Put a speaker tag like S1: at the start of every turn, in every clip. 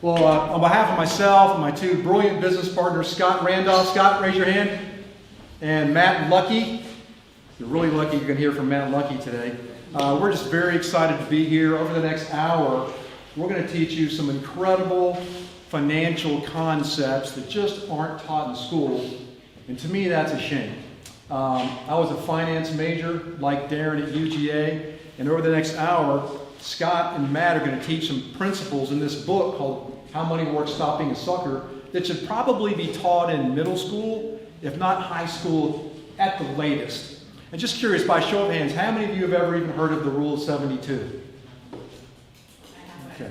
S1: Well, on behalf of myself and my two brilliant business partners, Scott Randolph. Scott, raise your hand. And Matt Luckey. You're really lucky you're going to hear from Matt Luckey today. We're just very excited to be here. Over the next hour, we're going to teach you some incredible financial concepts that just aren't taught in school. And to me, that's a shame. I was a finance major like Darin at UGA. And over the next hour, Scott and Matt are going to teach some principles in this book called How Money Works, Stop Being a Sucker that should probably be taught in middle school, if not high school at the latest. And just curious, by show of hands, how many of you have ever even heard of the Rule of 72? Okay.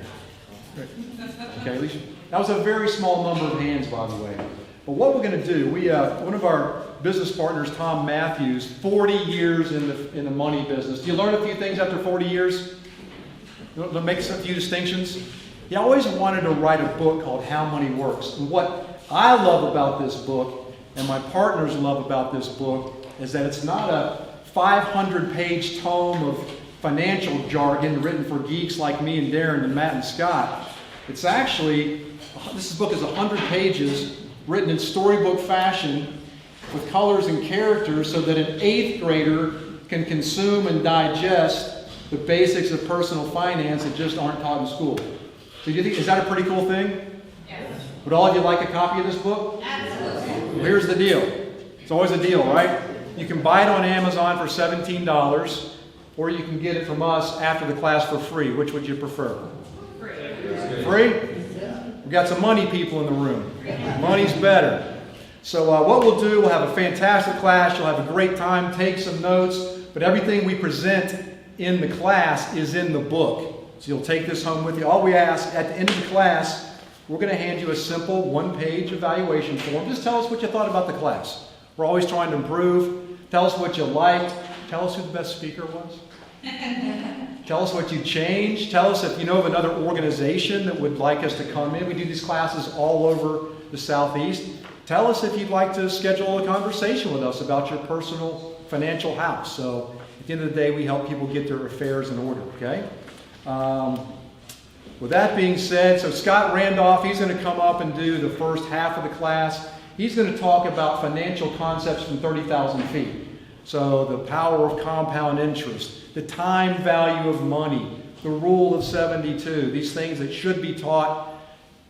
S1: Okay, at least that was a very small number of hands, by the way. But what we're going to do, one of our business partners, Tom Matthews, 40 years in the money business. Do you learn a few things after 40 years? Make a few distinctions. He always wanted to write a book called How Money Works. And what I love about this book, and my partners love about this book, is that it's not a 500-page tome of financial jargon written for geeks like me and Darin and Matt and Scott. It's actually, this book is 100 pages, written in storybook fashion with colors and characters so that an 8th grader can consume and digest the basics of personal finance that just aren't taught in school. So do you think, is that a pretty cool thing? Yes. Would all of you like a copy of this book? Absolutely. Well, here's the deal. It's always a deal, right? You can buy it on Amazon for $17, or you can get it from us after the class for free. Which would you prefer? Free. Free? We've got some money people in the room. Money's better. So what we'll do, we'll have a fantastic class. You'll have a great time. Take some notes. But everything we present in the class is in the book. So you'll take this home with you. All we ask at the end of the class, we're going to hand you a simple one-page evaluation form. Just tell us what you thought about the class. We're always trying to improve. Tell us what you liked. Tell us who the best speaker was. Tell us what you changed. Tell us if you know of another organization that would like us to come in. We do these classes all over the Southeast. Tell us if you'd like to schedule a conversation with us about your personal financial house. So at the end of the day, we help people get their affairs in order, okay? With that being said, so Scott Randolph, he's going to come up and do the first half of the class. He's going to talk about financial concepts from 30,000 feet. So the power of compound interest, the time value of money, the rule of 72, these things that should be taught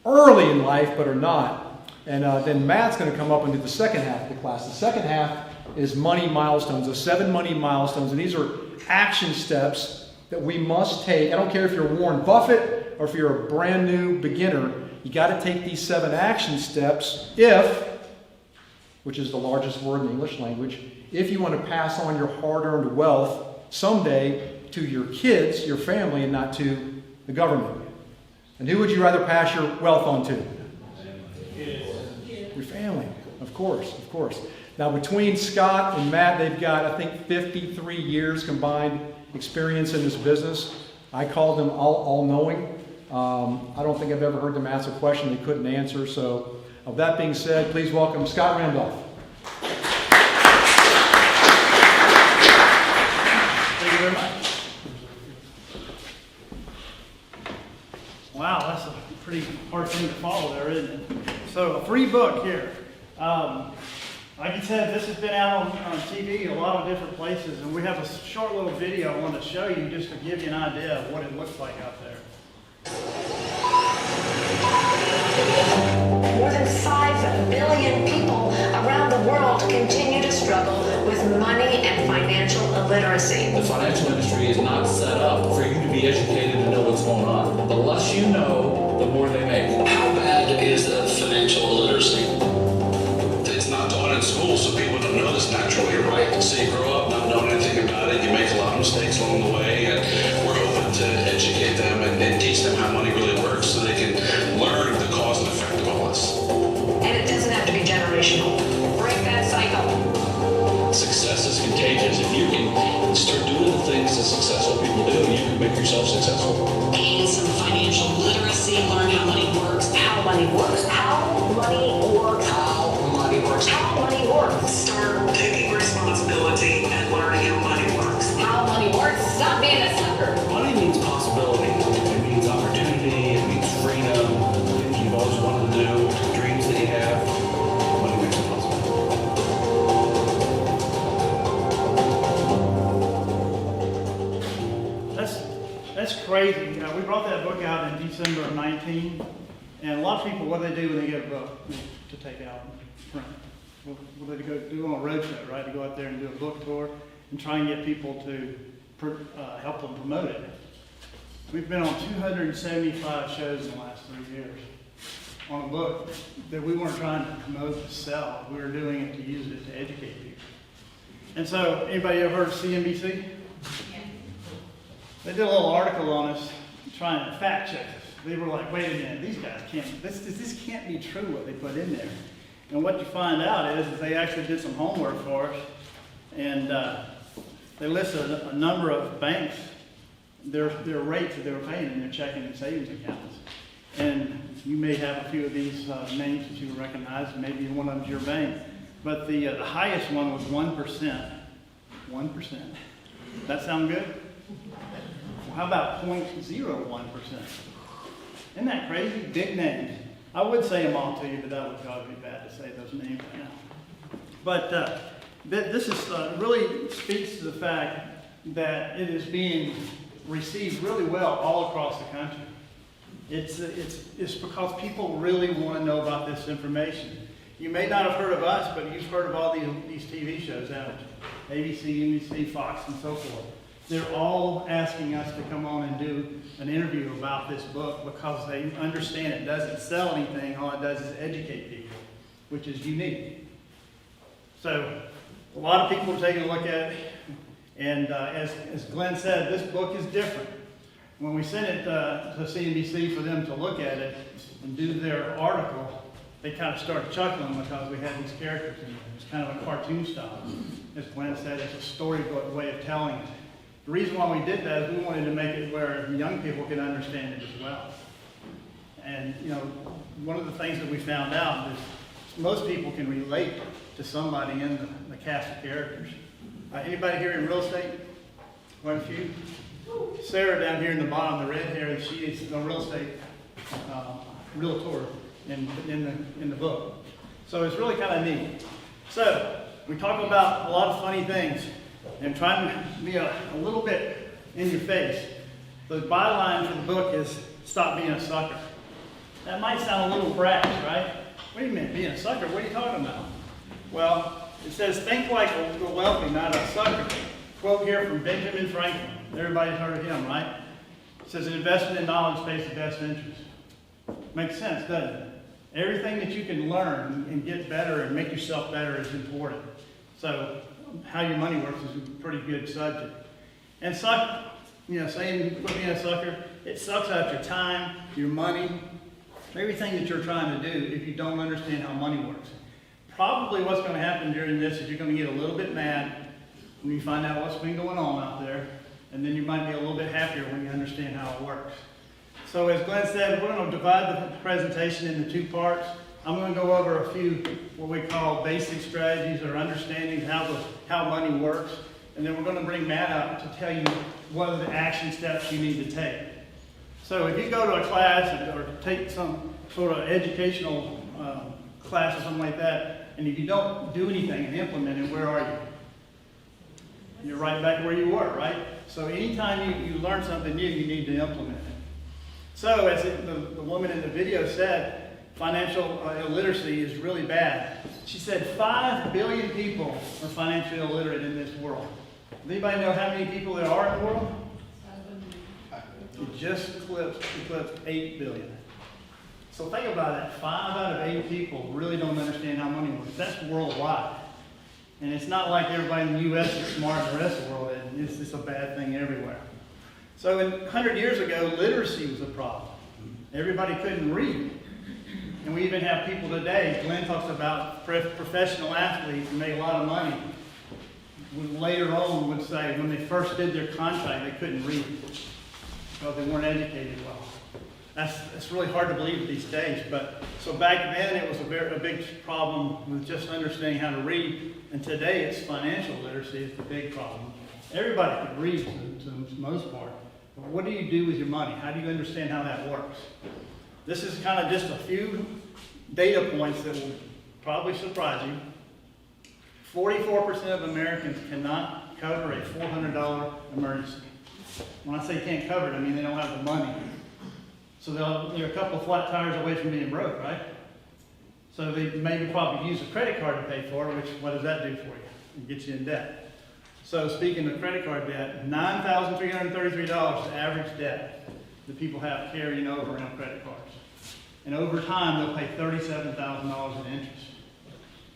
S1: early in life but are not. And then Matt's going to come up and do the second half of the class. The second half is money milestones, the 7 money milestones. And these are action steps that we must take. I don't care if you're Warren Buffett or if you're a brand new beginner. You got to take these 7 action steps if, which is the largest word in the English language, if you want to pass on your hard-earned wealth someday to your kids, your family, and not to the government. And who would you rather pass your wealth on to? Your family, of course, of course. Now, between Scott and Matt, they've got, I think, 53 years combined experience in this business. I call them all-knowing. I don't think I've ever heard them ask a question they couldn't answer. So, of that being said, please welcome Scott Randolph.
S2: Thank you very much. Wow, that's a pretty hard thing to follow there, isn't it? So, a free book here. Like you said, this has been out on TV a lot of different places, and we have a short little video I want to show you just to give you an idea of what it looks like out there.
S3: More than 5 billion people around the world continue to struggle with money and financial illiteracy.
S4: The financial industry is not set up for you to be educated and know what's going on. The less you know, the more they make.
S5: How bad is the financial illiteracy? It's not taught in school, so people don't know this naturally, right? So you grow up not knowing anything about it, you make a lot of mistakes along the way, and we're hoping to educate them and teach them how money really works so they can learn the cause and effect of all this.
S3: And it doesn't have to be generational. Break that cycle.
S4: Success is contagious. If you can start doing the things that successful people do, you can make yourself successful.
S6: Gain some financial literacy, learn how money works.
S3: How money works. How money works.
S5: How money works.
S3: How money works.
S6: Start taking responsibility and learning how money works.
S3: How money works. Stop being
S2: crazy. We brought that book out in December of 19, and a lot of people, what do they do when they get a book to take out and print? What do they go do on a road show, right? To go out there and do a book tour and try and get people to help them promote it. We've been on 275 shows in the last 3 years on a book that we weren't trying to promote to sell. We were doing it to use it to educate people. And so, anybody ever heard of CNBC? They did a little article on us trying to fact check us. They were like, wait a minute, these guys this can't be true what they put in there. And what you find out is they actually did some homework for us, and they listed a number of banks, their rates that they were paying in their checking and savings accounts. And you may have a few of these names that you recognize, maybe one of them's your bank. But the highest one was 1%. 1%. That sound good? Well, how about 0.01%? Isn't that crazy? Big names. I would say them all to you, but that would probably be bad to say those names right now. But this is really speaks to the fact that it is being received really well all across the country. It's because people really want to know about this information. You may not have heard of us, but you've heard of all these TV shows, haven't you? ABC, NBC, Fox, and so forth. They're all asking us to come on and do an interview about this book because they understand it doesn't sell anything. All it does is educate people, which is unique. So a lot of people are taking a look at it. And as Glenn said, this book is different. When we sent it to CNBC for them to look at it and do their article, they kind of started chuckling because we had these characters in it. It's kind of a cartoon style. As Glenn said, it's a storybook way of telling it. The reason why we did that is we wanted to make it where young people could understand it as well. And, you know, one of the things that we found out is most people can relate to somebody in the cast of characters. Anybody here in real estate? Quite a few. Sarah down here in the bottom, the red hair, she is a real estate realtor in the book. So it's really kind of neat. So we talk about a lot of funny things and trying to be a little bit in your face. The byline for the book is "Stop being a sucker." That might sound a little brash, right? Wait a minute, being a sucker? What are you talking about? Well, it says, think like the wealthy, not a sucker. Quote here from Benjamin Franklin. Everybody's heard of him, right? It says, an investment in knowledge pays the best interest. Makes sense, doesn't it? Everything that you can learn and get better and make yourself better is important. So how your money works is a pretty good subject. And saying quit being a sucker, it sucks out your time, your money, everything that you're trying to do if you don't understand how money works. Probably what's going to happen during this is you're going to get a little bit mad when you find out what's been going on out there, and then you might be a little bit happier when you understand how it works. So as Glenn said, we're going to divide the presentation into two parts. I'm going to go over a few what we call basic strategies or understanding how money works, and then we're going to bring Matt up to tell you what are the action steps you need to take. So if you go to a class or take some sort of educational class or something like that, and if you don't do anything and implement it, where are you? You're right back where you were, right? So anytime you learn something new, you need to implement it. So as the woman in the video said, financial illiteracy is really bad. She said 5 billion people are financially illiterate in this world. Does anybody know how many people there are in the world? It just eclipsed 8 billion. So think about that. 5 out of 8 people really don't understand how money works. That's worldwide. And it's not like everybody in the U.S. is smart and the rest of the world isn't. It's just a bad thing everywhere. So 100 years ago, literacy was a problem. Everybody couldn't read. And we even have people today, Glenn talks about professional athletes who make a lot of money. Later on would say when they first did their contract, they couldn't read because they weren't educated well. That's really hard to believe these days, but so back then it was a big problem with just understanding how to read, and today it's financial literacy is the big problem. Everybody can read to the most part, but what do you do with your money? How do you understand how that works? This is kind of just a few data points that will probably surprise you. 44% of Americans cannot cover a $400 emergency. When I say can't cover it, I mean they don't have the money. So they're a couple of flat tires away from being broke, right? So they maybe probably use a credit card to pay for it, which, what does that do for you? It gets you in debt. So speaking of credit card debt, $9,333 is the average debt that people have carrying over on credit cards. And over time, they'll pay $37,000 in interest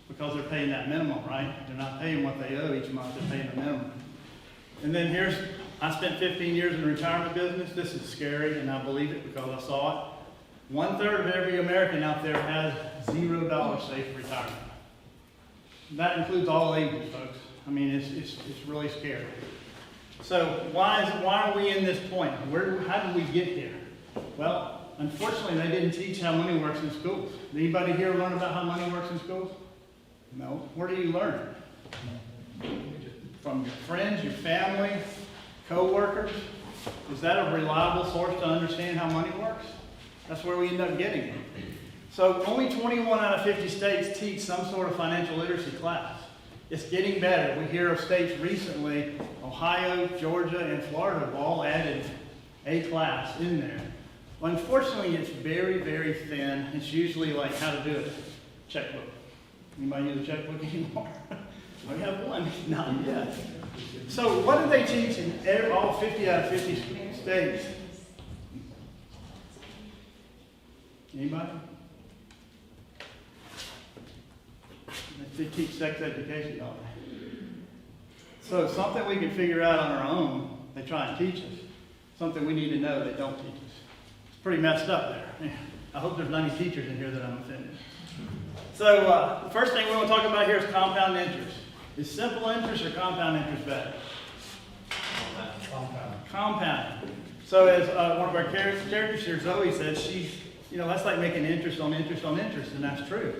S2: because they're paying that minimum, right? They're not paying what they owe each month, they're paying the minimum. And then I spent 15 years in the retirement business. This is scary, and I believe it because I saw it. 1/3 of every American out there has $0 saved for retirement. That includes all ages, folks. I mean, it's really scary. So why are we in this point? How did we get here? Well, unfortunately, they didn't teach how money works in schools. Did anybody here learn about how money works in schools? No. Where do you learn? From your friends, your family, co-workers? Is that a reliable source to understand how money works? That's where we end up getting it. So only 21 out of 50 states teach some sort of financial literacy class. It's getting better. We hear of states recently, Ohio, Georgia, and Florida have all added a class in there. Unfortunately, it's very, very thin. It's usually like how to do it. Checkbook. Anybody use a checkbook anymore? We have one. Not yet. So what do they teach in all 50 out of 50 states? Anybody? They teach sex education, don't they? So something we can figure out on our own, they try and teach us. Something we need to know, they don't teach us. It's pretty messed up there. I hope there's not any teachers in here that I'm offended. So the first thing we want to talk about here is compound interest. Is simple interest or compound interest better? Compound. So as one of our characters here, Zoe, said, that's like making interest on interest on interest, and that's true.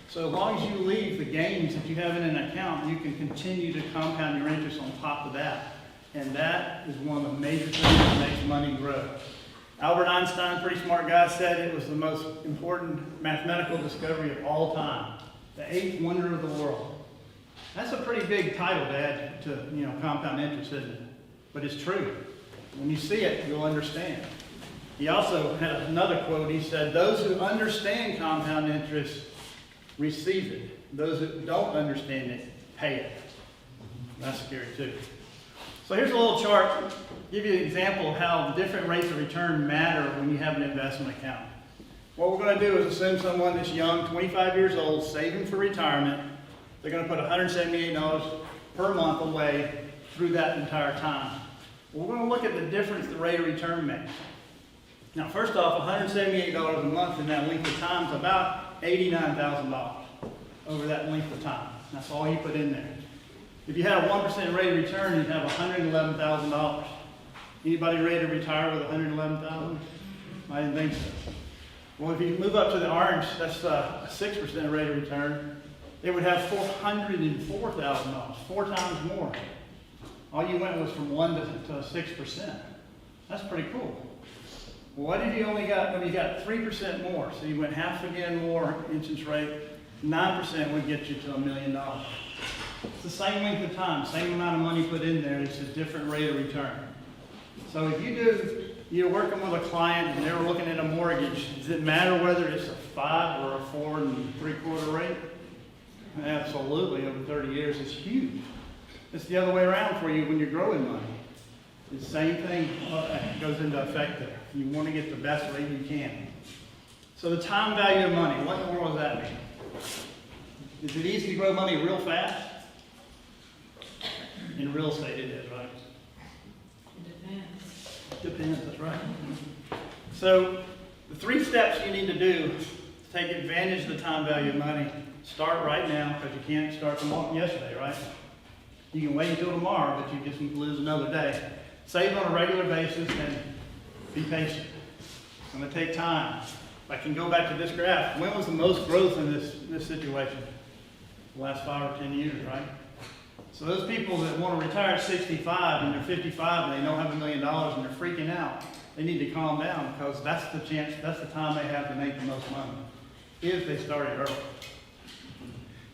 S2: So as long as you leave the gains that you have in an account, you can continue to compound your interest on top of that. And that is one of the major things that makes money grow. Albert Einstein, pretty smart guy, said it was the most important mathematical discovery of all time. The eighth wonder of the world. That's a pretty big title to add to, compound interest, isn't it? But it's true. When you see it, you'll understand. He also had another quote. He said, "Those who understand compound interest receive it. Those that don't understand it, pay it." That's scary too. So here's a little chart. Give you an example of how different rates of return matter when you have an investment account. What we're going to do is assume someone that's young, 25 years old, saving for retirement. They're going to put $178 per month away through that entire time. We're going to look at the difference the rate of return makes. Now, first off, $178 a month in that length of time is about $89,000 over that length of time. That's all you put in there. If you had a 1% rate of return, you'd have $111,000. Anybody ready to retire with $111,000? I didn't think so. Well, if you move up to the orange, that's a 6% rate of return. They would have $404,000, 4 times more. All you went was from 1 to 6%. That's pretty cool. What if you only got, when you got 3% more? So you went half again more interest rate, 9% would get you to $1 million. It's the same length of time, same amount of money put in there, it's a different rate of return. So if you're working with a client and they're looking at a mortgage, does it matter whether it's a 5 or a 4 3/4 rate? Absolutely, over 30 years, it's huge. It's the other way around for you when you're growing money. The same thing goes into effect there. You want to get the best rate you can. So the time value of money, what in the world does that mean? Is it easy to grow money real fast? In real estate it is, right?
S6: It depends.
S2: Depends, that's right. So the 3 steps you need to do to take advantage of the time value of money, start right now, because you can't start from yesterday, right? You can wait until tomorrow, but you just lose another day. Save on a regular basis and be patient. It's going to take time. If I can go back to this graph, when was the most growth in this situation? The last 5 or 10 years, right? So those people that want to retire at 65 and they're 55 and they don't have $1 million and they're freaking out, they need to calm down, because that's the time they have to make the most money, if they started early.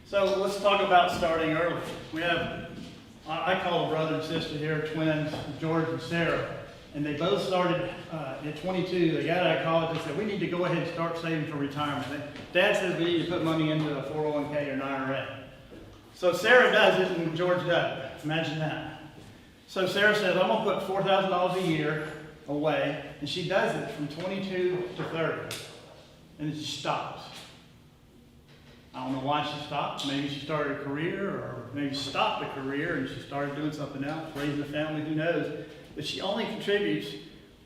S2: So let's talk about starting early. We have I call a brother and sister here, twins, George and Sarah, and they both started at 22. They got out of college and said, we need to go ahead and start saving for retirement. Dad says we need to put money into a 401k or an IRA. So Sarah does it and George doesn't. Imagine that. So Sarah says, I'm going to put $4,000 a year away, and she does it from 22 to 30, and it just stops. I don't know why she stopped. Maybe she started a career, or maybe she stopped a career and she started doing something else, raising a family, who knows. But she only contributes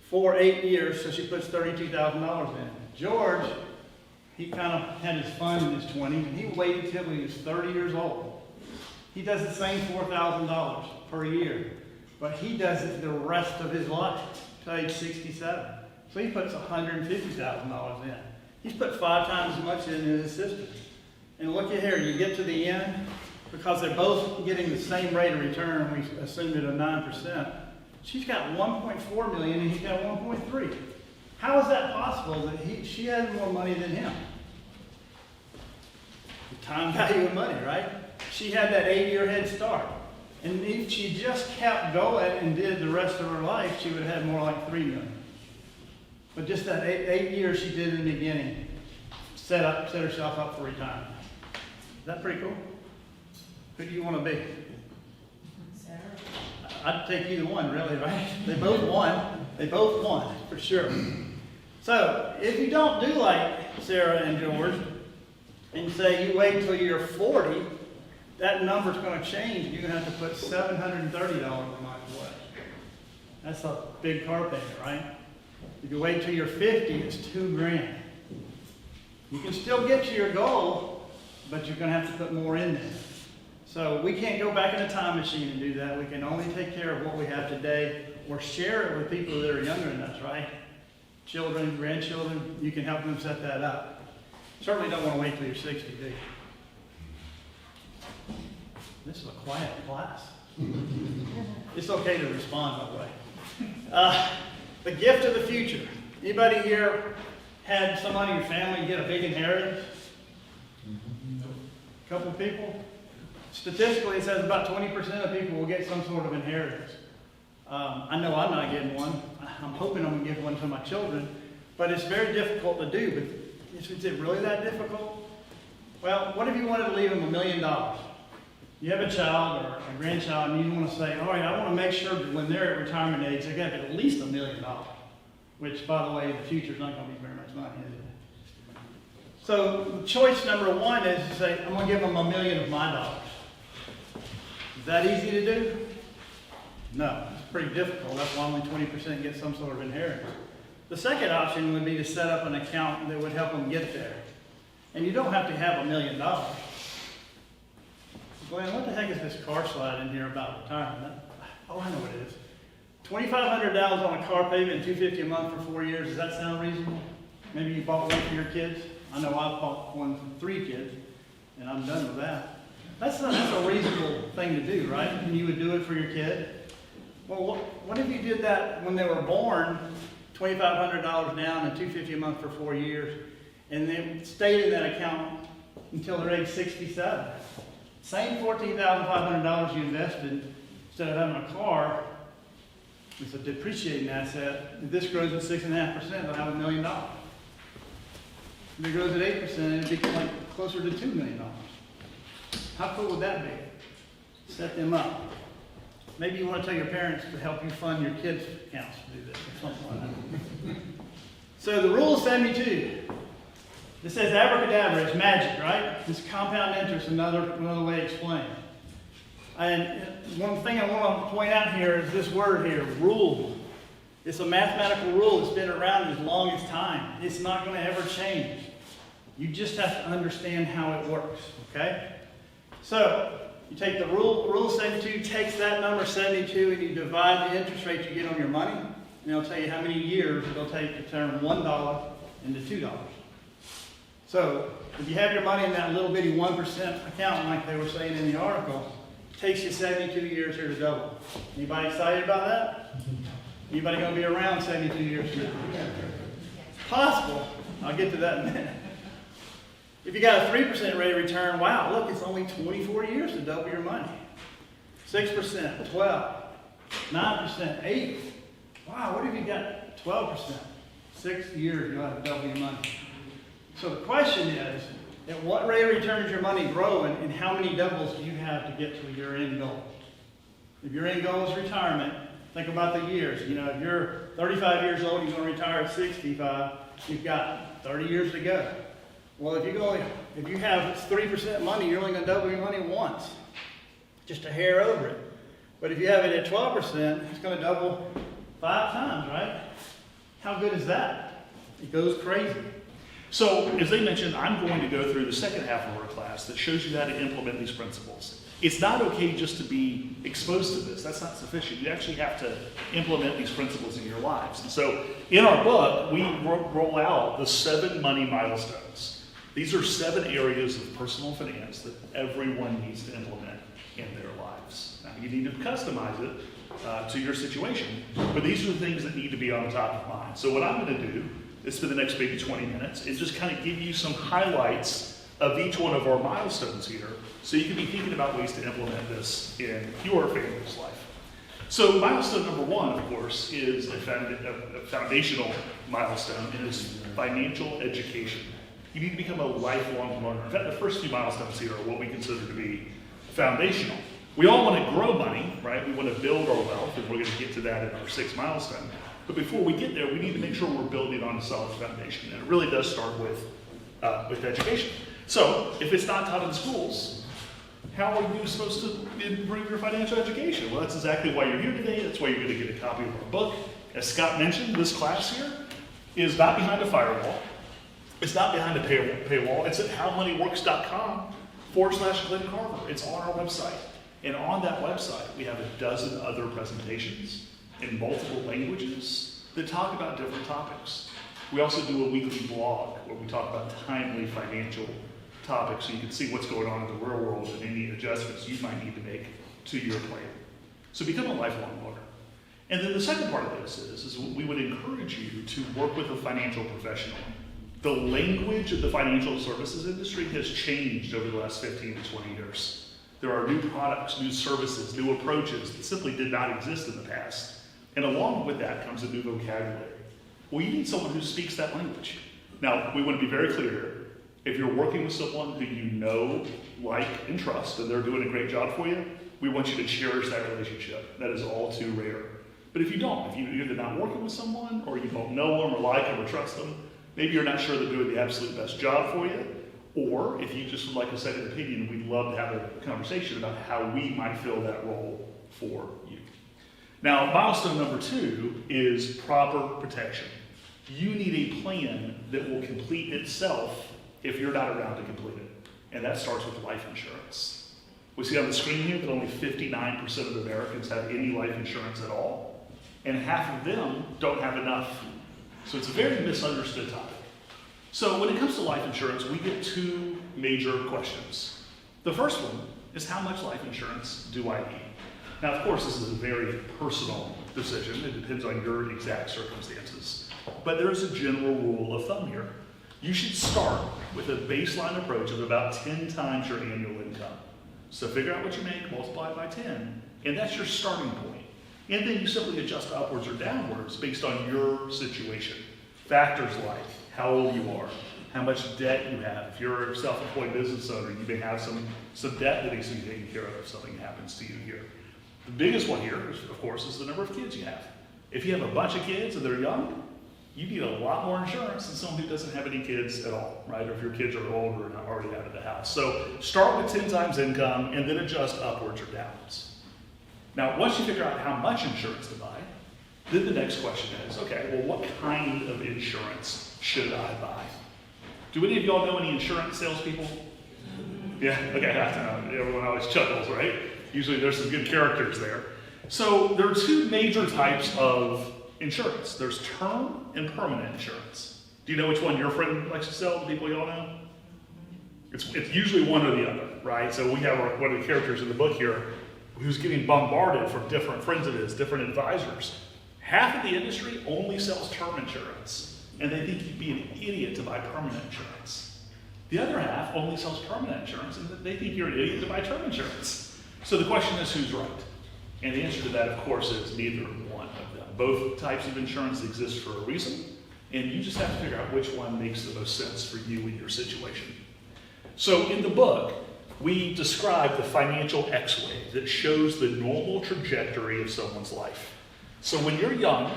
S2: for 8 years, so she puts $32,000 in. George, he kind of had his fun in his 20s, and he waited till he was 30 years old. He does the same $4,000 per year, but he does it the rest of his life, till age 67. So he puts $150,000 in. He's put 5 times as much in as his sister. And look at here, you get to the end, because they're both getting the same rate of return, we assumed it at 9%. She's got 1.4 million and he's got 1.3. How is that possible that she has more money than him? The time value of money, right? She had that 8-year head start. And if she just kept going and did the rest of her life, she would have had more like 3 million. But just that 8 years she did in the beginning, set herself up for retirement. Is that pretty cool? Who do you want to be?
S7: Sarah.
S2: I'd take either one, really, right? They both won. They both won, for sure. So, if you don't do like Sarah and George, and say you wait until you're 40, that number's going to change. You're going to have to put $730 a month away. That's a big car payment, right? If you wait until you're 50, it's $2,000. You can still get to your goal, but you're going to have to put more in there. So we can't go back in a time machine and do that. We can only take care of what we have today, or share it with people that are younger than us, right? Children, grandchildren, you can help them set that up. Certainly don't want to wait till you're 60, do you? This is a quiet class. It's okay to respond, by the way. The gift of the future. Anybody here had somebody in your family get a big inheritance? A couple people? Statistically, it says about 20% of people will get some sort of inheritance. I know I'm not getting one. I'm hoping I'm going to give one to my children, but it's very difficult to do. But is it really that difficult? Well, what if you wanted to leave them $1 million? You have a child or a grandchild, and you want to say, all right, I want to make sure that when they're at retirement age, they've got at least $1 million, which, by the way, in the future is not going to be very much money, is it? So choice number one is to say, I'm going to give them $1 million of my dollars. Is that easy to do? No, it's pretty difficult. That's why only 20% get some sort of inheritance. The second option would be to set up an account that would help them get there. And you don't have to have $1 million. Glenn, what the heck is this car slide in here about retirement? Oh, I know what it is. $2,500 on a car payment and $250 a month for 4 years. Does that sound reasonable? Maybe you bought one for your kids. I know I bought one for 3 kids, and I'm done with that. That's a reasonable thing to do, right? And you would do it for your kid. Well, what if you did that when they were born, $2,500 down and $250 a month for 4 years, and then stayed in that account until they're age 67? Same $14,500 you invested, instead of having a car, it's a depreciating asset. If this grows at 6.5%, they'll have $1 million. If it grows at 8%, it'd be like closer to $2 million. How cool would that be? Set them up. Maybe you want to tell your parents to help you fund your kids' accounts to do this, or something like that. So the rule of 72. This says abracadabra, it's magic, right? It's compound interest, another way to explain it. And one thing I want to point out here is this word here, rule. It's a mathematical rule that's been around as long as time. It's not going to ever change. You just have to understand how it works, okay? So, you take the rule of 72, takes that number 72, and you divide the interest rate you get on your money, and it'll tell you how many years it'll take to turn $1 into $2. So, if you have your money in that little bitty 1% account, like they were saying in the article, it takes you 72 years here to double. Anybody excited about that? Anybody going to be around 72 years from now? Possible. I'll get to that in a minute. If you got a 3% rate of return, wow, look, it's only 24 years to double your money. 6%, 12, 9%, 8. Wow, what have you got? 12%. 6 years, you'll have double your money. So the question is, at what rate of return is your money growing, and how many doubles do you have to get to your end goal? If your end goal is retirement, think about the years. You know, if you're 35 years old, you're going to retire at 65, you've got 30 years to go. Well, if you have 3% money, you're only going to double your money once, just a hair over it. But if you have it at 12%, it's going to double 5 times, right? How good is that? It goes crazy.
S8: So, as they mentioned, I'm going to go through the second half of our class that shows you how to implement these principles. It's not okay just to be exposed to this. That's not sufficient. You actually have to implement these principles in your lives. And so, in our book, we roll out the 7 money milestones. These are 7 areas of personal finance that everyone needs to implement in their lives. Now, you need to customize it to your situation, but these are the things that need to be on the top of mind. So what I'm going to do is for the next maybe 20 minutes is just kind of give you some highlights of each one of our milestones here, so you can be thinking about ways to implement this in your family's life. So milestone number 1, of course, is a foundational milestone, and it's financial education. You need to become a lifelong learner. In fact, the first 2 milestones here are what we consider to be foundational. We all want to grow money, right? We want to build our wealth, and we're going to get to that in our 6th milestone. But before we get there, we need to make sure we're building on a solid foundation. And it really does start with education. So, if it's not taught in schools, how are you supposed to improve your financial education? Well, that's exactly why you're here today. That's why you're going to get a copy of our book. As Scott mentioned, this class here is not behind a firewall. It's not behind a paywall. It's at howmoneyworks.com/Glenn Carver. It's on our website. And on that website, we have a dozen other presentations in multiple languages that talk about different topics. We also do a weekly blog where we talk about timely financial topics, so you can see what's going on in the real world and any adjustments you might need to make to your plan. So become a lifelong learner. And then the second part of this is we would encourage you to work with a financial professional. The language of the financial services industry has changed over the last 15 to 20 years. There are new products, new services, new approaches that simply did not exist in the past. And along with that comes a new vocabulary. Well, you need someone who speaks that language. Now, we want to be very clear here. If you're working with someone who you know, like, and trust, and they're doing a great job for you, we want you to cherish that relationship. That is all too rare. But if you don't, if you're either not working with someone, or you don't know them, or like them, or trust them, maybe you're not sure they're doing the absolute best job for you, or if you just would like a second opinion, we'd love to have a conversation about how we might fill that role for you. Now, milestone number 2 is proper protection. You need a plan that will complete itself if you're not around to complete it. And that starts with life insurance. We see on the screen here that only 59% of Americans have any life insurance at all, and half of them don't have enough. So it's a very misunderstood topic. So when it comes to life insurance, we get 2 major questions. The first one is, how much life insurance do I need? Now, of course, this is a very personal decision. It depends on your exact circumstances. But there is a general rule of thumb here. You should start with a baseline approach of about 10 times your annual income. So figure out what you make, multiply it by 10, and that's your starting point. And then you simply adjust upwards or downwards based on your situation. Factors like how old you are, how much debt you have. If you're a self-employed business owner, you may have some debt that needs to be taken care of if something happens to you here. The biggest one here, of course, is the number of kids you have. If you have a bunch of kids and they're young, you need a lot more insurance than someone who doesn't have any kids at all, right? Or if your kids are older and already out of the house. So start with 10 times income and then adjust upwards or downwards. Now, once you figure out how much insurance to buy, then the next question is, okay, well, what kind of insurance should I buy? Do any of y'all know any insurance salespeople? Yeah, okay, I know. Everyone always chuckles, right? Usually there's some good characters there. So there are 2 major types of insurance. There's term and permanent insurance. Do you know which one your friend likes to sell? The people y'all know? It's usually one or the other, right? So we have one of the characters in the book here who's getting bombarded from different friends of his, different advisors. Half of the industry only sells term insurance, and they think you'd be an idiot to buy permanent insurance. The other half only sells permanent insurance, and they think you're an idiot to buy term insurance. So the question is, who's right? And the answer to that, of course, is neither one of them. Both types of insurance exist for a reason, and you just have to figure out which one makes the most sense for you in your situation. So in the book, we describe the financial X-wave that shows the normal trajectory of someone's life. So when you're young,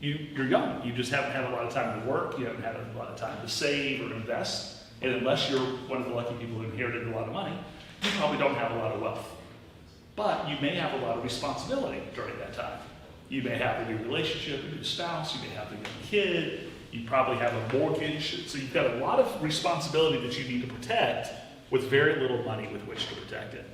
S8: you're young. You just haven't had a lot of time to work. You haven't had a lot of time to save or invest. And unless you're one of the lucky people who inherited a lot of money, you probably don't have a lot of wealth. But you may have a lot of responsibility during that time. You may have a new relationship, a new spouse, you may have a young kid, you probably have a mortgage. So you've got a lot of responsibility that you need to protect with very little money with which to protect it.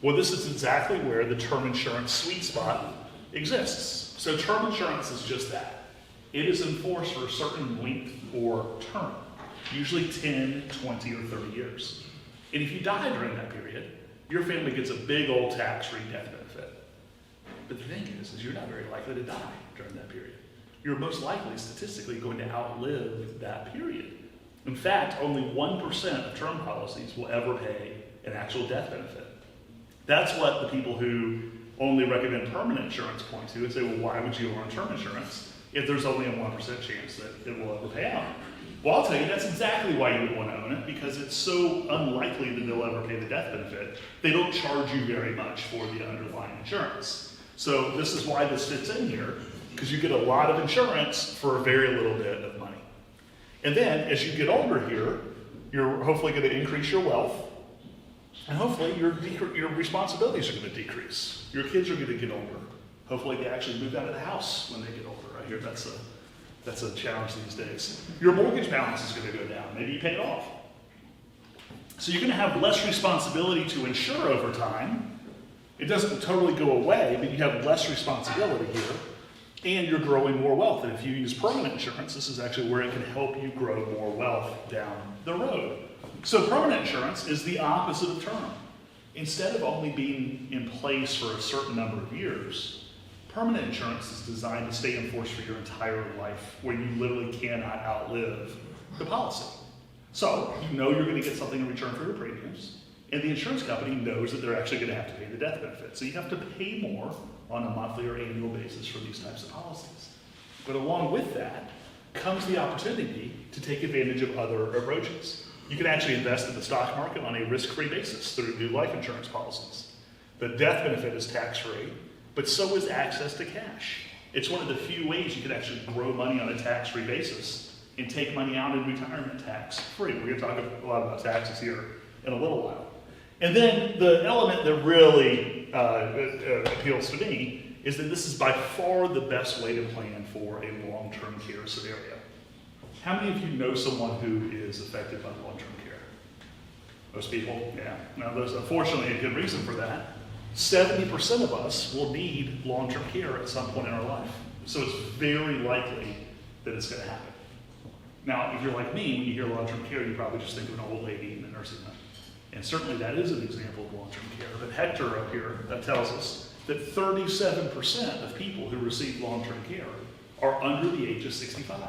S8: Well, this is exactly where the term insurance sweet spot exists. So term insurance is just that. It is enforced for a certain length or term, usually 10, 20, or 30 years. And if you die during that period, your family gets a big old tax-free death benefit. But the thing is you're not very likely to die during that period. You're most likely statistically going to outlive that period. In fact, only 1% of term policies will ever pay an actual death benefit. That's what the people who only recommend permanent insurance point to and say, well, why would you own term insurance if there's only a 1% chance that it will ever pay out? Well, I'll tell you, that's exactly why you would want to own it, because it's so unlikely that they'll ever pay the death benefit. They don't charge you very much for the underlying insurance. So this is why this fits in here, because you get a lot of insurance for a very little bit of money. And then, as you get older here, you're hopefully going to increase your wealth, and hopefully your responsibilities are going to decrease. Your kids are going to get older. Hopefully they actually move out of the house when they get older. I hear that's a challenge these days. Your mortgage balance is going to go down. Maybe you pay it off. So you're going to have less responsibility to insure over time. It doesn't totally go away, but you have less responsibility here. And you're growing more wealth. And if you use permanent insurance, this is actually where it can help you grow more wealth down the road. So permanent insurance is the opposite of term. Instead of only being in place for a certain number of years, permanent insurance is designed to stay in force for your entire life, where you literally cannot outlive the policy. So you know you're going to get something in return for your premiums, and the insurance company knows that they're actually going to have to pay the death benefit. So you have to pay more on a monthly or annual basis for these types of policies. But along with that comes the opportunity to take advantage of other approaches. You can actually invest in the stock market on a risk-free basis through new life insurance policies. The death benefit is tax-free, but so is access to cash. It's one of the few ways you can actually grow money on a tax-free basis and take money out in retirement tax-free. We're going to talk a lot about taxes here in a little while. And then the element that really appeals to me is that this is by far the best way to plan for a long-term care scenario. How many of you know someone who is affected by long-term care? Most people? Yeah. Now, there's unfortunately a good reason for that. 70% of us will need long-term care at some point in our life. So it's very likely that it's going to happen. Now, if you're like me, when you hear long-term care, you probably just think of an old lady in a nursing home. And certainly that is an example of long-term care. But Hector up here, that tells us that 37% of people who receive long-term care are under the age of 65.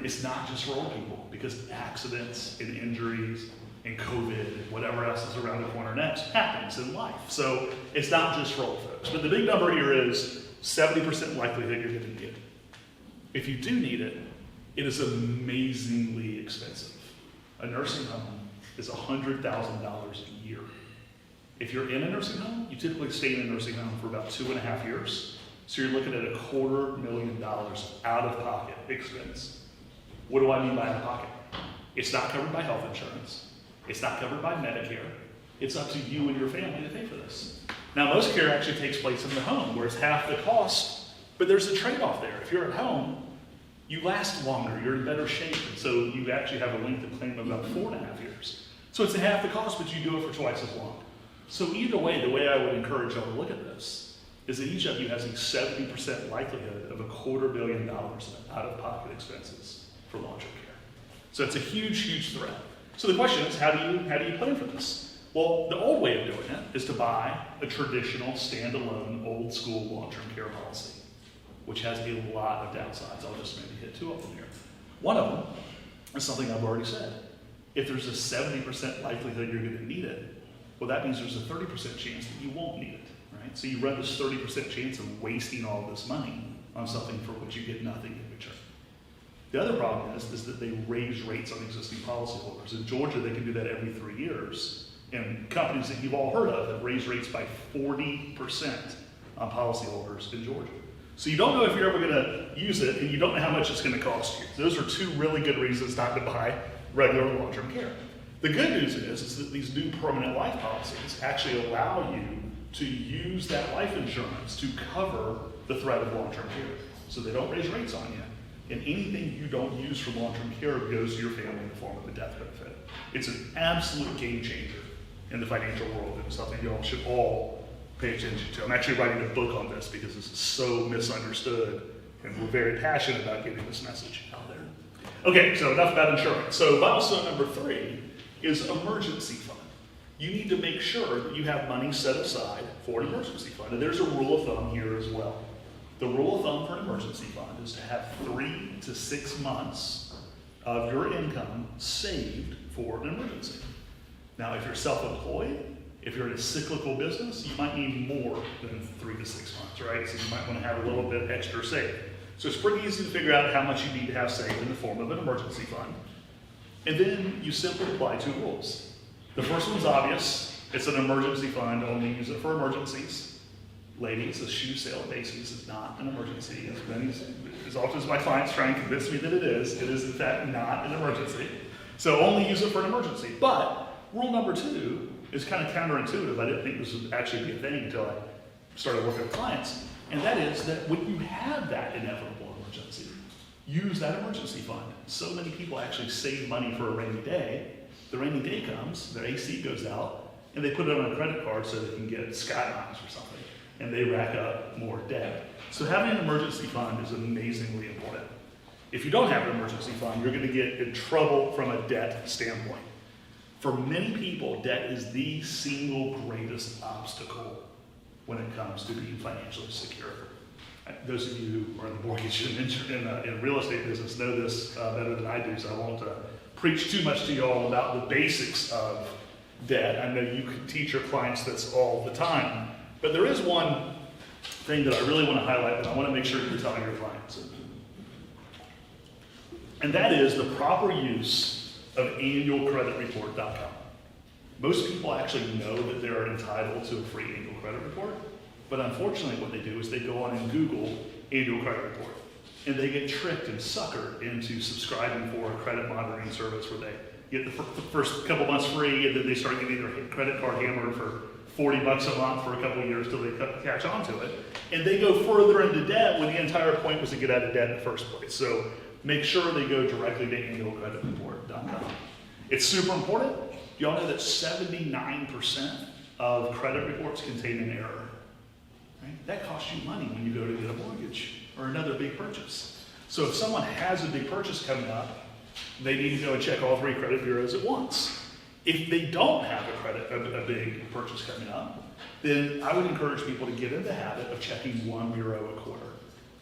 S8: It's not just for old people, because accidents and injuries and COVID and whatever else is around the corner next happens in life. So it's not just for old folks. But the big number here is 70% likelihood you're going to need it. If you do need it, it is amazingly expensive. A nursing home is $100,000 a year. If you're in a nursing home, you typically stay in a nursing home for about 2.5 years. So you're looking at $250,000 out of pocket expense. What do I mean by out of pocket? It's not covered by health insurance. It's not covered by Medicare. It's up to you and your family to pay for this. Now, most care actually takes place in the home, where it's half the cost, but there's a trade-off there. If you're at home, you last longer, you're in better shape, and so you actually have a length of claim of about 4.5 years. So it's half the cost, but you do it for twice as long. So either way, the way I would encourage y'all to look at this is that each of you has a 70% likelihood of $250,000 out-of-pocket expenses for long-term care. So it's a huge, huge threat. So the question is, how do you plan for this? Well, the old way of doing it is to buy a traditional, standalone, old-school long-term care policy, which has a lot of downsides. I'll just maybe hit 2 of them here. One of them is something I've already said. If there's a 70% likelihood you're going to need it, Well, that means there's a 30% chance that you won't need it, right? So you run this 30% chance of wasting all this money on something for which you get nothing in return. The other problem is that they raise rates on existing policyholders. In Georgia, they can do that every 3 years. And companies that you've all heard of have raised rates by 40% on policyholders in Georgia. So you don't know if you're ever gonna use it, and you don't know how much it's gonna cost you. Those are two really good reasons not to buy regular long-term care. The good news is that these new permanent life policies actually allow you to use that life insurance to cover the threat of long-term care. So they don't raise rates on you. And anything you don't use for long-term care goes to your family in the form of a death benefit. It's an absolute game changer in the financial world, and it's something you all should all pay attention to. I'm actually writing a book on this because this is so misunderstood, and we're very passionate about getting this message out there. Okay, so enough about insurance. So milestone number 3 is emergency fund. You need to make sure that you have money set aside for an emergency fund. And there's a rule of thumb here as well. The rule of thumb for an emergency fund is to have 3 to 6 months of your income saved for an emergency. Now, if you're self-employed, if you're in a cyclical business, you might need more than 3 to 6 months, right? So you might want to have a little bit extra saved. So it's pretty easy to figure out how much you need to have saved in the form of an emergency fund. And then you simply apply 2 rules. The first one's obvious. It's an emergency fund, only use it for emergencies. Ladies, a shoe sale at Macy's is not an emergency. As often as my clients try and convince me that it is in fact not an emergency. So only use it for an emergency. But rule number 2 is kind of counterintuitive. I didn't think this would actually be a thing until I started working with clients. And that is that when you have that inevitable emergency, use that emergency fund. So many people actually save money for a rainy day. The rainy day comes, their AC goes out, and they put it on a credit card so they can get Sky Miles or something, and they rack up more debt. So having an emergency fund is amazingly important. If you don't have an emergency fund, you're going to get in trouble from a debt standpoint. For many people, debt is the single greatest obstacle when it comes to being financially secure. Those of you who are in the mortgage and real estate business know this better than I do, so I won't preach too much to you all about the basics of debt. I know you can teach your clients this all the time, but there is one thing that I really want to highlight, and I want to make sure you're telling your clients. And that is the proper use of annualcreditreport.com. Most people actually know that they're entitled to a free annual credit report, but unfortunately what they do is they go on and Google annual credit report, and they get tricked and suckered into subscribing for a credit monitoring service where they get the first couple months free, and then they start getting their credit card hammered for $40 a month for a couple of years till they catch on to it. And they go further into debt when the entire point was to get out of debt in the first place. So make sure they go directly to annualcreditreport.com. It's super important. You all know that 79% of credit reports contain an error. Right? That costs you money when you go to get a mortgage or another big purchase. So if someone has a big purchase coming up, they need to go and check all 3 credit bureaus at once. If they don't have a big purchase coming up, then I would encourage people to get in the habit of checking 1 bureau a quarter.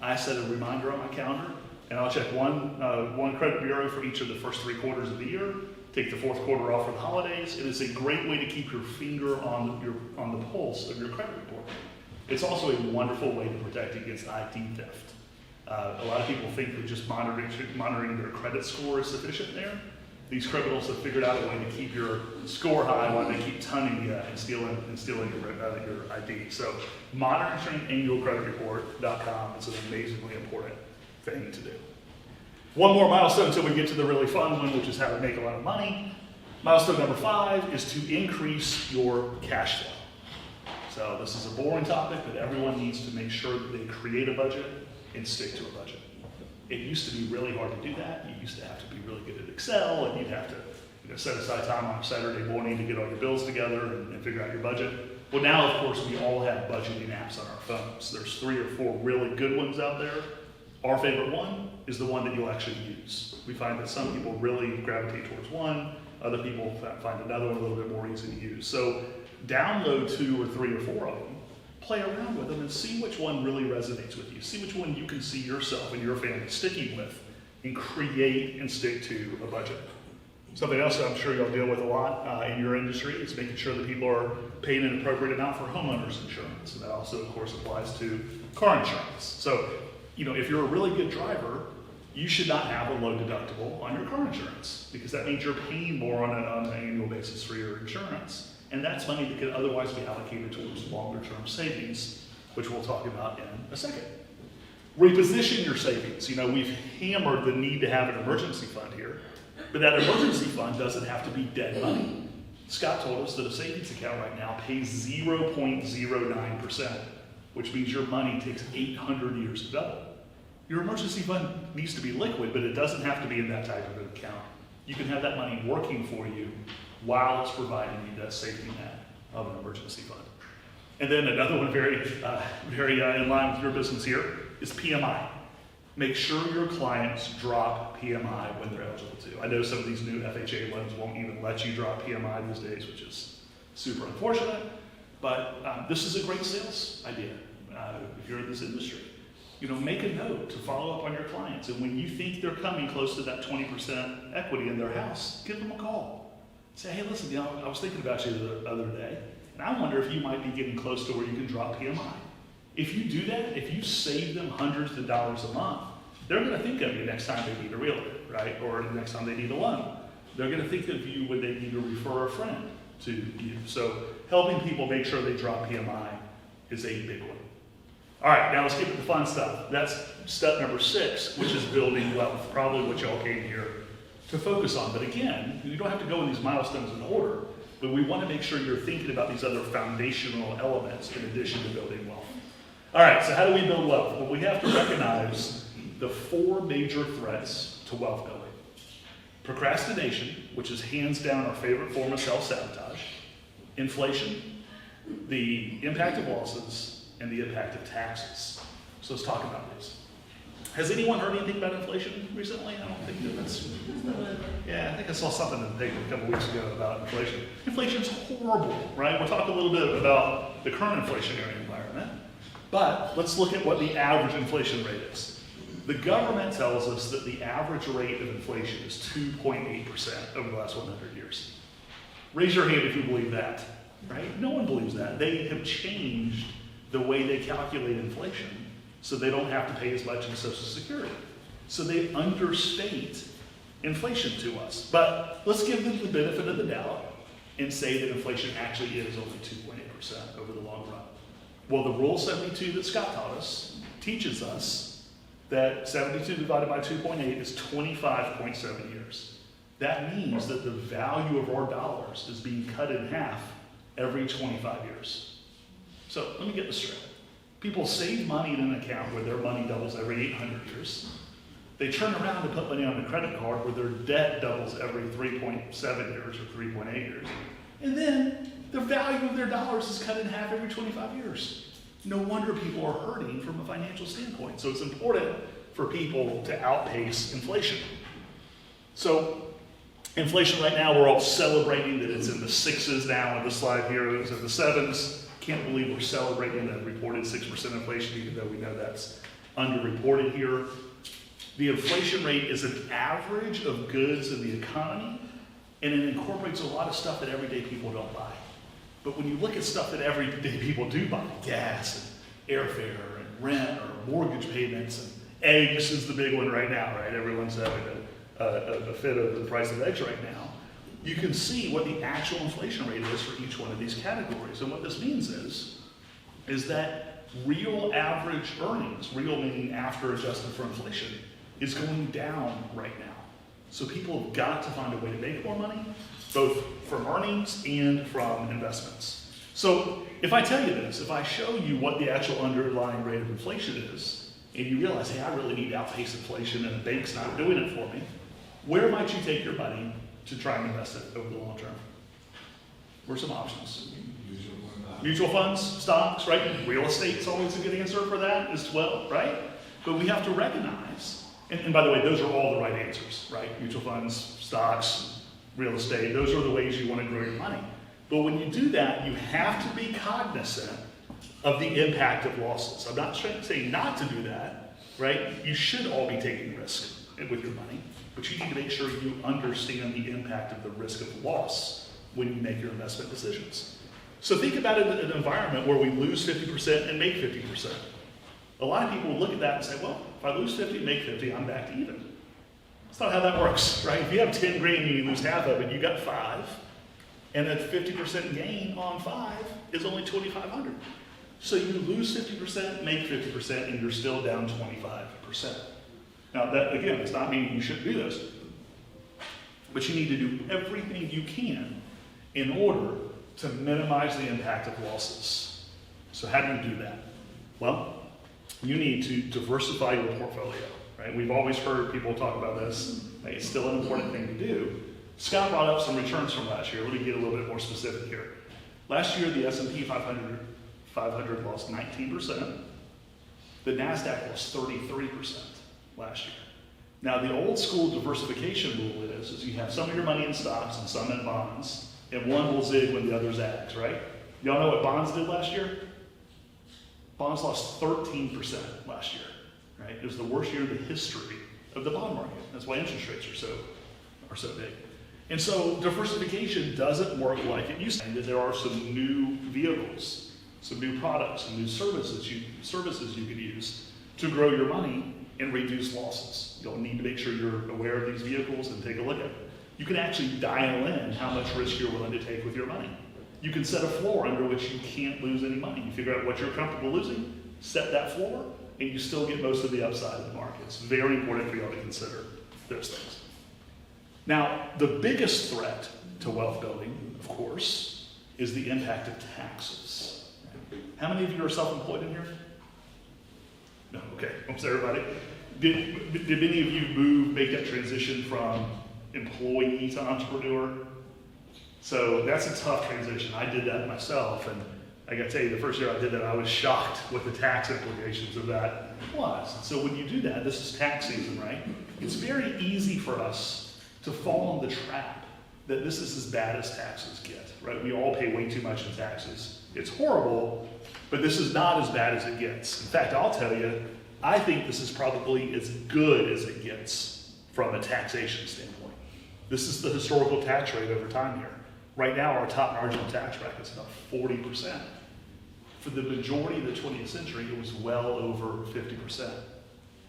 S8: I set a reminder on my calendar, and I'll check one credit bureau for each of the first 3 quarters of the year, take the 4th quarter off for the holidays. It is a great way to keep your finger on the pulse of your credit report. It's also a wonderful way to protect against ID theft. A lot of people think that just monitoring their credit score is sufficient there. These criminals have figured out a way to keep your score high while they keep tunning you and stealing your ID. So monitoring annualcreditreport.com is an amazingly important thing to do. One more milestone until we get to the really fun one, which is how to make a lot of money. Milestone number 5 is to increase your cash flow. So this is a boring topic, but everyone needs to make sure that they create a budget and stick to a budget. It used to be really hard to do that. You used to have to be really good at Excel, and you'd have to set aside time on a Saturday morning to get all your bills together and figure out your budget. Well, now, of course, we all have budgeting apps on our phones. There's 3 or 4 really good ones out there. Our favorite one is the one that you'll actually use. We find that some people really gravitate towards one, other people find another one a little bit more easy to use. So download 2 or 3 or 4 of them, play around with them, and see which one really resonates with you. See which one you can see yourself and your family sticking with, and create and stick to a budget. Something else that I'm sure you'll deal with a lot in your industry is making sure that people are paying an appropriate amount for homeowners insurance. And that also, of course, applies to car insurance. So, if you're a really good driver, you should not have a low deductible on your car insurance, because that means you're paying more on an annual basis for your insurance. And that's money that could otherwise be allocated towards longer-term savings, which we'll talk about in a second. Reposition your savings. We've hammered the need to have an emergency fund here, but that emergency fund doesn't have to be dead money. Scott told us that a savings account right now pays 0.09%, which means your money takes 800 years to double. Your emergency fund needs to be liquid, but it doesn't have to be in that type of an account. You can have that money working for you while it's providing you that safety net of an emergency fund. And then another one very in line with your business here is PMI. Make sure your clients drop PMI when they're eligible to. I know some of these new FHA loans won't even let you drop PMI these days, which is super unfortunate, but this is a great sales idea if you're in this industry. Make a note to follow up on your clients, and when you think they're coming close to that 20% equity in their house, give them a call. Say, hey, listen, I was thinking about you the other day, and I wonder if you might be getting close to where you can drop PMI. If you do that, if you save them hundreds of dollars a month, they're going to think of you next time they need a realtor, right? Or the next time they need a loan. They're going to think of you when they need to refer a friend to you. So helping people make sure they drop PMI is a big one. All right, now let's get to the fun stuff. That's step number 6, which is building wealth, probably what y'all came here to focus on. But again, you don't have to go in these milestones in order, but we want to make sure you're thinking about these other foundational elements in addition to building wealth. All right, so how do we build wealth? Well, we have to recognize the 4 major threats to wealth building. Procrastination, which is hands down our favorite form of self-sabotage. Inflation, the impact of losses, and the impact of taxes. So let's talk about this. Has anyone heard anything about inflation recently? I don't think that's... Yeah, I think I saw something in the paper a couple weeks ago about inflation. Inflation's horrible, right? We'll talk a little bit about the current inflationary environment, but let's look at what the average inflation rate is. The government tells us that the average rate of inflation is 2.8% over the last 100 years. Raise your hand if you believe that, right? No one believes that. They have changed the way they calculate inflation so they don't have to pay as much in Social Security. So they understate inflation to us. But let's give them the benefit of the doubt and say that inflation actually is only 2.8% over the long run. Well, the Rule 72 that Scott taught us teaches us that 72 divided by 2.8 is 25.7 years. That means that the value of our dollars is being cut in half every 25 years. So let me get this straight. People save money in an account where their money doubles every 800 years. They turn around and put money on a credit card where their debt doubles every 3.7 years or 3.8 years. And then the value of their dollars is cut in half every 25 years. No wonder people are hurting from a financial standpoint. So it's important for people to outpace inflation. So inflation right now, we're all celebrating that it's in the 6s now on the slide here. It was in the 7s. Can't believe we're celebrating a reported 6% inflation, even though we know that's underreported here. The inflation rate is an average of goods in the economy, and it incorporates a lot of stuff that everyday people don't buy. But when you look at stuff that everyday people do buy, gas and airfare and rent or mortgage payments, and eggs is the big one right now, right? Everyone's having a fit over the price of eggs right now. You can see what the actual inflation rate is for each one of these categories. And what this means is that real average earnings, real meaning after adjusted for inflation, is going down right now. So people have got to find a way to make more money, both from earnings and from investments. So if I tell you this, if I show you what the actual underlying rate of inflation is, and you realize, hey, I really need to outpace inflation and the bank's not doing it for me, where might you take your money to try and invest it over the long term? What are some options? Mutual funds, stocks, right? Real estate's always a good answer for that as well, right? But we have to recognize, and by the way, those are all the right answers, right? Mutual funds, stocks, real estate, those are the ways you want to grow your money. But when you do that, you have to be cognizant of the impact of losses. I'm not saying not to do that, right? You should all be taking risk. with your money, but you need to make sure you understand the impact of the risk of loss when you make your investment decisions. So think about it in an environment where we lose 50% and make 50%. A lot of people look at that and say, well, if I lose 50 and make 50, I'm back to even. That's not how that works, right? If you have 10 grand and you lose half of it, you got 5, and that 50% gain on 5 is only 2,500. So you lose 50%, make 50%, and you're still down 25%. Now that, again, does not mean you shouldn't do this, but you need to do everything you can in order to minimize the impact of losses. So how do you do that? Well, you need to diversify your portfolio, right? We've always heard people talk about this. Right? It's still an important thing to do. Scott brought up some returns from last year. Let me get a little bit more specific here. Last year, the S&P 500 lost 19%. The NASDAQ lost 33% last year. Now, the old school diversification rule is you have some of your money in stocks and some in bonds, and one will zig when the other zags, right? Y'all know what bonds did last year? Bonds lost 13% last year, right? It was the worst year in the history of the bond market. That's why interest rates are so big. And so diversification doesn't work like it used to. There are some new vehicles, some new products, some new services you could use to grow your money and reduce losses. You'll need to make sure you're aware of these vehicles and take a look at them. You can actually dial in how much risk you're willing to take with your money. You can set a floor under which you can't lose any money. You figure out what you're comfortable losing, set that floor, and you still get most of the upside of the market. It's very important for you all to consider those things. Now, the biggest threat to wealth building, of course, is the impact of taxes. How many of you are self-employed in here? No, okay, almost everybody. Did many of you make that transition from employee to entrepreneur? So that's a tough transition. I did that myself, and I gotta tell you, the first year I did that, I was shocked what the tax implications of that was. So when you do that, this is tax season, right? It's very easy for us to fall in the trap that this is as bad as taxes get, right? We all pay way too much in taxes. It's horrible, but this is not as bad as it gets. In fact, I'll tell you, I think this is probably as good as it gets from a taxation standpoint. This is the historical tax rate over time here. Right now, our top marginal tax bracket is about 40%. For the majority of the 20th century, it was well over 50%.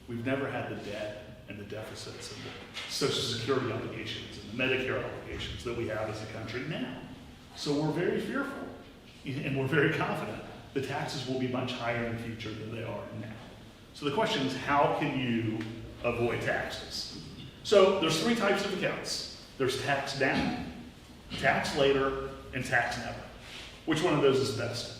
S8: We've never had the debt and the deficits and the Social Security obligations and the Medicare obligations that we have as a country now. So we're very fearful and we're very confident the taxes will be much higher in the future than they are now. So the question is, how can you avoid taxes? So there's 3 types of accounts. There's tax down, tax later, and tax never. Which one of those is best?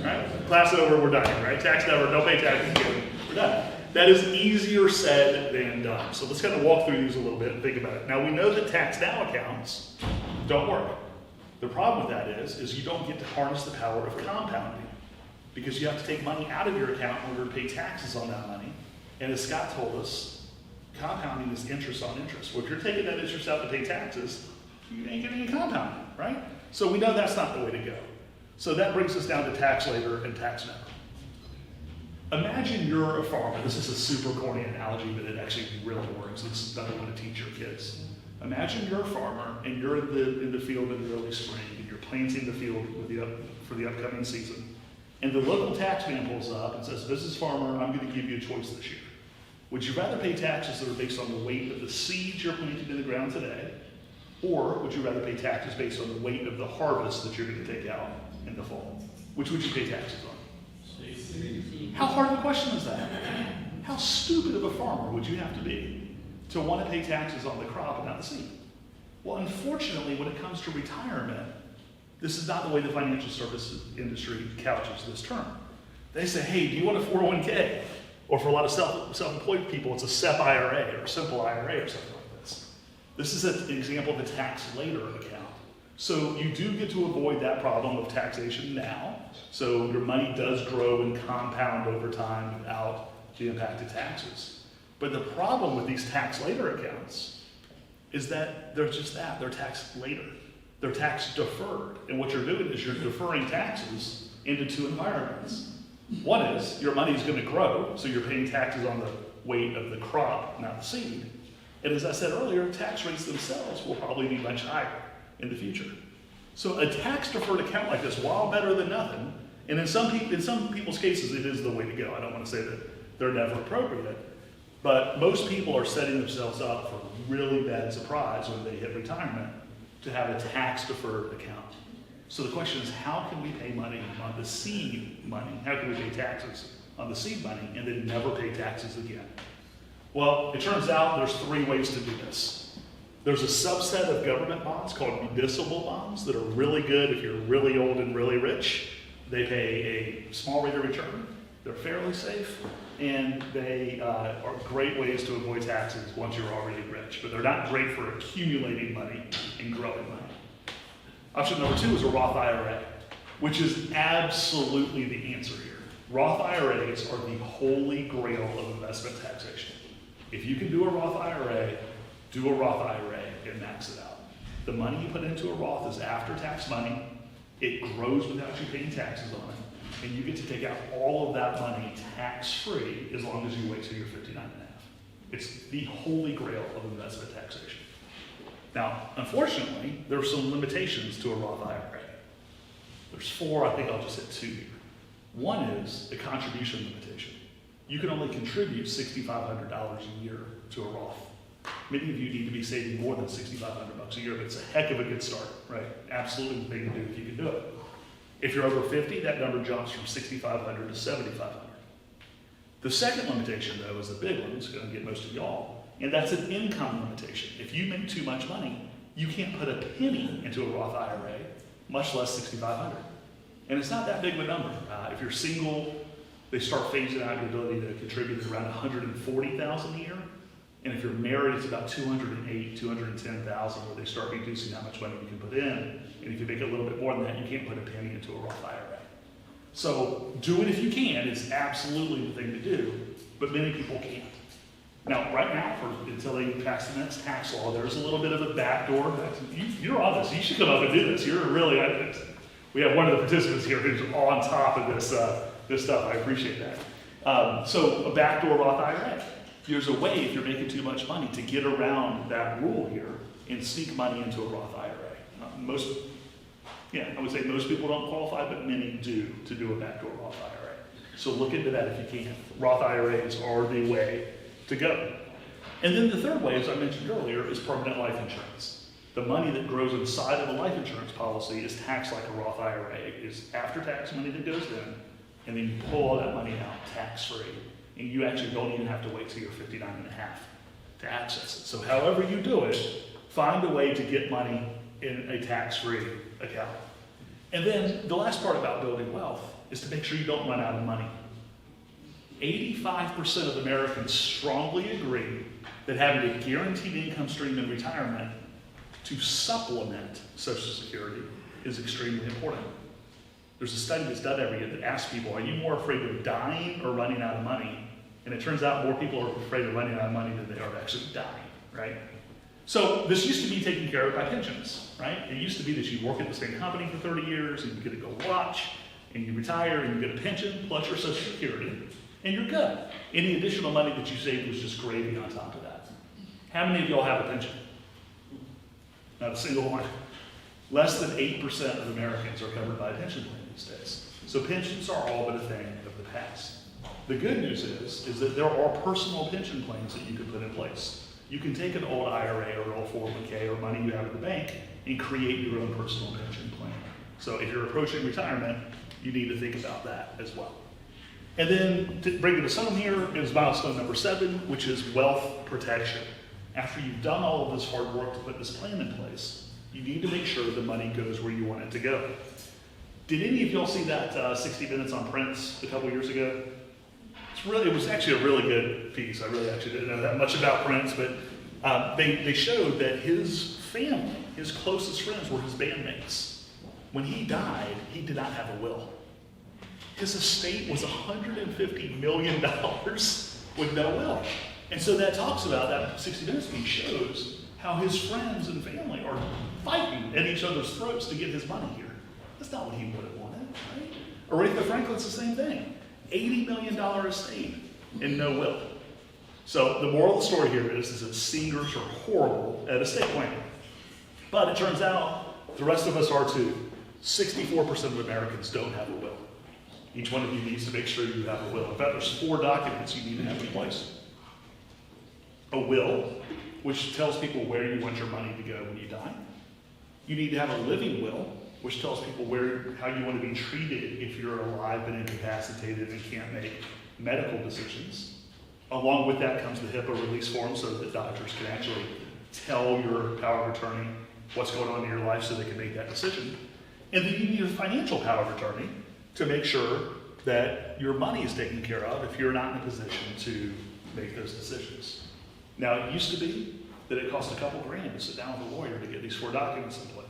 S8: Right? Class over, we're done, right? Tax never, don't pay taxes again, we're done. That is easier said than done. So let's kind of walk through these a little bit and think about it. Now we know that tax now accounts don't work. The problem with that is you don't get to harness the power of compounding because you have to take money out of your account in order to pay taxes on that money. And as Scott told us, compounding is interest on interest. Well, if you're taking that interest out to pay taxes, you ain't getting any compounding, right? So we know that's not the way to go. So that brings us down to tax later and tax never. Imagine you're a farmer. This is a super corny analogy, but it actually really works. This is another one to teach your kids. Imagine you're a farmer and you're in the field in the early spring and you're planting the field for the upcoming season. And the local tax man pulls up and says, "Business farmer, I'm going to give you a choice this year. Would you rather pay taxes that are based on the weight of the seeds you're planting in the ground today, or would you rather pay taxes based on the weight of the harvest that you're going to take out in the fall? Which would you pay taxes on?" How hard of a question is that? How stupid of a farmer would you have to be to want to pay taxes on the crop and not the seed? Well, unfortunately, when it comes to retirement, this is not the way the financial services industry couches this term. They say, hey, do you want a 401k? Or for a lot of self-employed people, it's a SEP IRA or a simple IRA or something like this. This is an example of a tax later account. So you do get to avoid that problem of taxation now. So your money does grow and compound over time without the impact of taxes. But the problem with these tax later accounts is that they're just that, they're tax later. They're tax deferred. And what you're doing is you're deferring taxes into 2 environments. One is your money's going to grow, so you're paying taxes on the weight of the crop, not the seed. And as I said earlier, tax rates themselves will probably be much higher in the future. So a tax-deferred account like this, while better than nothing, and in some people's cases, it is the way to go. I don't want to say that they're never appropriate, but most people are setting themselves up for a really bad surprise when they hit retirement to have a tax-deferred account. So the question is, how can we pay money on the seed money? How can we pay taxes on the seed money and then never pay taxes again? Well, it turns out there's 3 ways to do this. There's a subset of government bonds called municipal bonds that are really good if you're really old and really rich. They pay a small rate of return, they're fairly safe, and they are great ways to avoid taxes once you're already rich, but they're not great for accumulating money and growing money. Option number 2 is a Roth IRA, which is absolutely the answer here. Roth IRAs are the holy grail of investment taxation. If you can do a Roth IRA, do a Roth IRA and max it out. The money you put into a Roth is after-tax money. It grows without you paying taxes on it, and you get to take out all of that money tax-free as long as you wait till you're 59 and a half. It's the holy grail of investment taxation. Now, unfortunately, there are some limitations to a Roth IRA. There's 4, I think I'll just hit 2 here. One is the contribution limitation. You can only contribute $6,500 a year to a Roth. Many of you need to be saving more than $6,500 a year, but it's a heck of a good start, right? Absolutely the thing to do if you can do it. If you're over 50, that number jumps from $6,500 to $7,500. The second limitation, though, is a big one. It's going to get most of y'all, and that's an income limitation. If you make too much money, you can't put a penny into a Roth IRA, much less $6,500. And it's not that big of a number. If you're single, they start phasing out your ability to contribute at around $140,000 a year. And if you're married, it's about $208,000, $210,000, where they start reducing how much money you can put in. And if you make a little bit more than that, you can't put a penny into a Roth IRA. So do it if you can. It's absolutely the thing to do, but many people can't. Now, right now, until they pass the next tax law, there's a little bit of a backdoor. You're on this. You should come up and do this. You're really. We have one of the participants here who's on top of this stuff. I appreciate that. So a backdoor Roth IRA. There's a way, if you're making too much money, to get around that rule here and sneak money into a Roth IRA. I would say most people don't qualify, but many do to do a backdoor Roth IRA. So look into that if you can. Roth IRAs are the way to go. And then the third way, as I mentioned earlier, is permanent life insurance. The money that grows inside of a life insurance policy is taxed like a Roth IRA. It is after-tax money that goes in, and then you pull all that money out tax-free. And you actually don't even have to wait till you're 59 and a half to access it. So however you do it, find a way to get money in a tax-free account. And then the last part about building wealth is to make sure you don't run out of money. 85% of Americans strongly agree that having a guaranteed income stream in retirement to supplement Social Security is extremely important. There's a study that's done every year that asks people, are you more afraid of dying or running out of money? And it turns out more people are afraid of running out of money than they are of actually dying, right? So this used to be taken care of by pensions, right? It used to be that you work at the same company for 30 years and you get a gold watch and you retire and you get a pension plus your Social Security and you're good. Any additional money that you saved was just gravy on top of that. How many of y'all have a pension? Not a single one. Less than 8% of Americans are covered by a pension plan these days. So pensions are all but a thing of the past. The good news is that there are personal pension plans that you can put in place. You can take an old IRA or an old 401k or money you have at the bank and create your own personal pension plan. So if you're approaching retirement, you need to think about that as well. And then to bring us home here is milestone number 7, which is wealth protection. After you've done all of this hard work to put this plan in place, you need to make sure the money goes where you want it to go. Did any of y'all see that 60 Minutes on Prince a couple years ago? It was actually a really good piece. I really actually didn't know that much about Prince, but they showed that his family, his closest friends, were his bandmates. When he died, he did not have a will. His estate was $150 million with no will. And so that talks about, that 60 Minutes piece shows how his friends and family are fighting at each other's throats to get his money here. That's not what he would have wanted, right? Aretha Franklin's the same thing. $80 million estate and no will. So the moral of the story here is that seniors are horrible at estate planning. But it turns out the rest of us are too. 64% of Americans don't have a will. Each one of you needs to make sure you have a will. In fact, there's 4 documents you need to have in place. A will, which tells people where you want your money to go when you die. You need to have a living will, which tells people how you want to be treated if you're alive but incapacitated and can't make medical decisions. Along with that comes the HIPAA release form so that doctors can actually tell your power of attorney what's going on in your life so they can make that decision. And then you need a financial power of attorney to make sure that your money is taken care of if you're not in a position to make those decisions. Now, it used to be that it cost a couple grand to sit down with a lawyer to get these 4 documents in place.